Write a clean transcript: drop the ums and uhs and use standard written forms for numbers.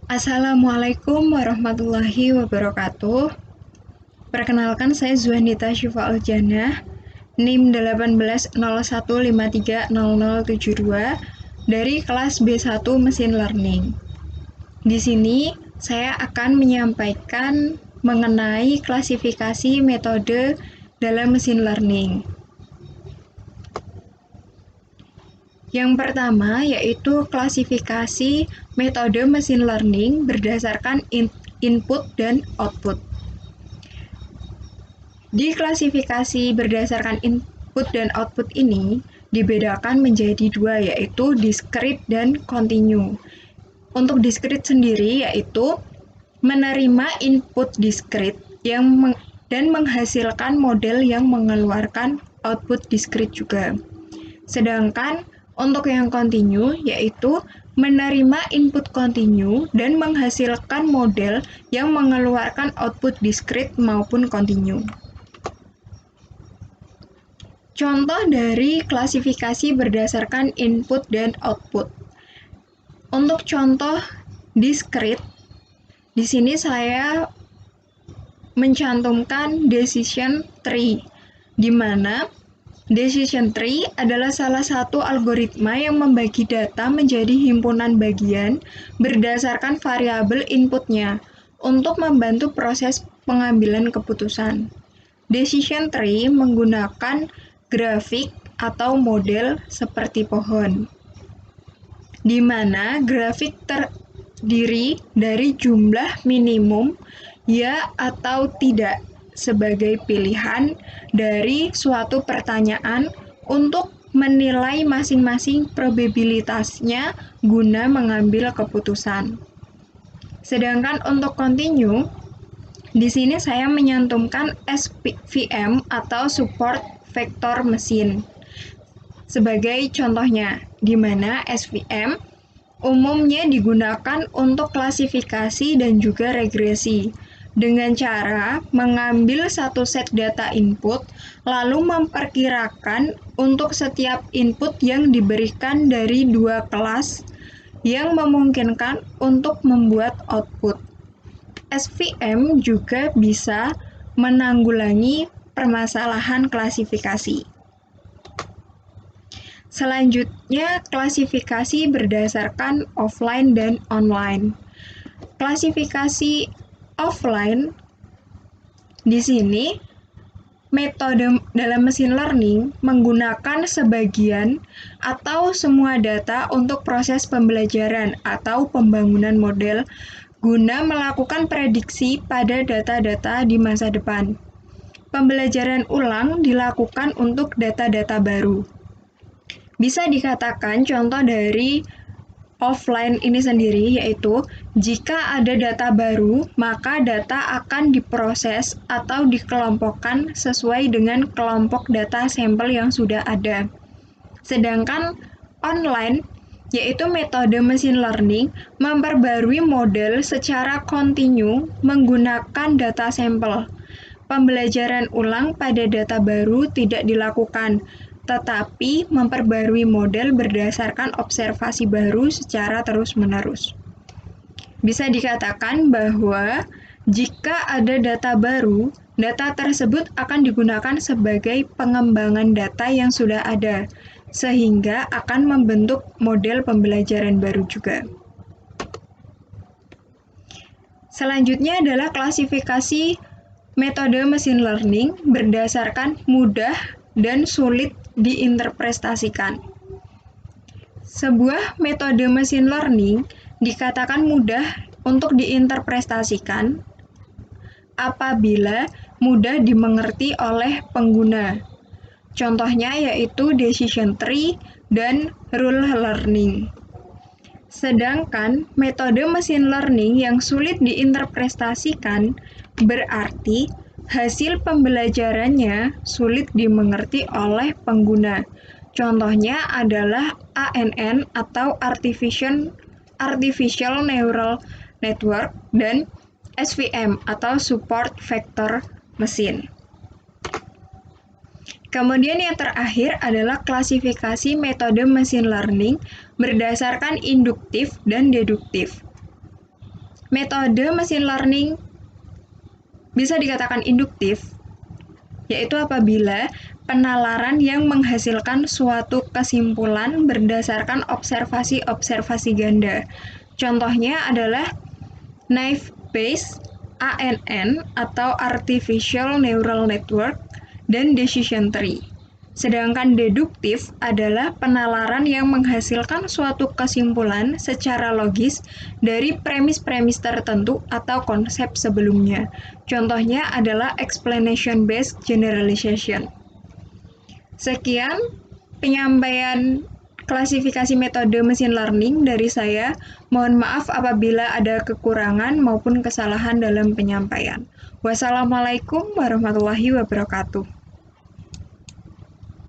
Assalamualaikum warahmatullahi wabarakatuh. Perkenalkan, saya Zuhandita Syifa Aljannah, NIM 1801530072 dari kelas B1 Mesin Learning. Di sini saya akan menyampaikan mengenai klasifikasi metode dalam mesin learning. Yang pertama yaitu klasifikasi metode mesin learning berdasarkan input dan output. Di klasifikasi berdasarkan input dan output ini dibedakan menjadi dua, yaitu discrete dan continue. Untuk discrete sendiri yaitu menerima input discrete dan menghasilkan model yang mengeluarkan output discrete juga. Sedangkan untuk yang continue yaitu menerima input continue dan menghasilkan model yang mengeluarkan output discrete maupun continue. Contoh dari klasifikasi berdasarkan input dan output. Untuk contoh discrete, di sini saya mencantumkan decision tree, di mana decision tree adalah salah satu algoritma yang membagi data menjadi himpunan bagian berdasarkan variabel inputnya untuk membantu proses pengambilan keputusan. Decision tree menggunakan grafik atau model seperti pohon, di mana grafik terdiri dari jumlah minimum ya atau tidak sebagai pilihan dari suatu pertanyaan untuk menilai masing-masing probabilitasnya guna mengambil keputusan. Sedangkan untuk continue, di sini saya menyantumkan SVM atau support vektor mesin sebagai contohnya, di mana SVM umumnya digunakan untuk klasifikasi dan juga regresi dengan cara mengambil satu set data input lalu memperkirakan untuk setiap input yang diberikan dari dua kelas yang memungkinkan untuk membuat output. SVM juga bisa menanggulangi permasalahan klasifikasi. Selanjutnya, klasifikasi berdasarkan offline dan online. Klasifikasi offline di sini metode dalam mesin learning menggunakan sebagian atau semua data untuk proses pembelajaran atau pembangunan model guna melakukan prediksi pada data-data di masa depan. Pembelajaran ulang dilakukan untuk data-data baru. Bisa dikatakan contoh dari offline ini sendiri yaitu jika ada data baru, maka data akan diproses atau dikelompokkan sesuai dengan kelompok data sampel yang sudah ada. Sedangkan online yaitu metode mesin learning memperbarui model secara kontinu menggunakan data sampel. Pembelajaran ulang pada data baru tidak dilakukan, tetapi memperbarui model berdasarkan observasi baru secara terus-menerus. Bisa dikatakan bahwa jika ada data baru, data tersebut akan digunakan sebagai pengembangan data yang sudah ada, sehingga akan membentuk model pembelajaran baru juga. Selanjutnya adalah klasifikasi metode mesin learning berdasarkan mudah dan sulit diinterpretasikan. Sebuah metode mesin learning dikatakan mudah untuk diinterpretasikan apabila mudah dimengerti oleh pengguna. Contohnya yaitu decision tree dan rule learning. Sedangkan metode mesin learning yang sulit diinterpretasikan berarti hasil pembelajarannya sulit dimengerti oleh pengguna. Contohnya adalah ANN atau Artificial Neural Network dan SVM atau Support Vector Machine. Kemudian yang terakhir adalah klasifikasi metode mesin learning berdasarkan induktif dan deduktif. Metode machine learning bisa dikatakan induktif, yaitu apabila penalaran yang menghasilkan suatu kesimpulan berdasarkan observasi-observasi ganda. Contohnya adalah naive Bayes, ANN atau Artificial Neural Network, dan Decision Tree. Sedangkan deduktif adalah penalaran yang menghasilkan suatu kesimpulan secara logis dari premis-premis tertentu atau konsep sebelumnya. Contohnya adalah explanation-based generalization. Sekian penyampaian klasifikasi metode machine learning dari saya. Mohon maaf apabila ada kekurangan maupun kesalahan dalam penyampaian. Wassalamualaikum warahmatullahi wabarakatuh.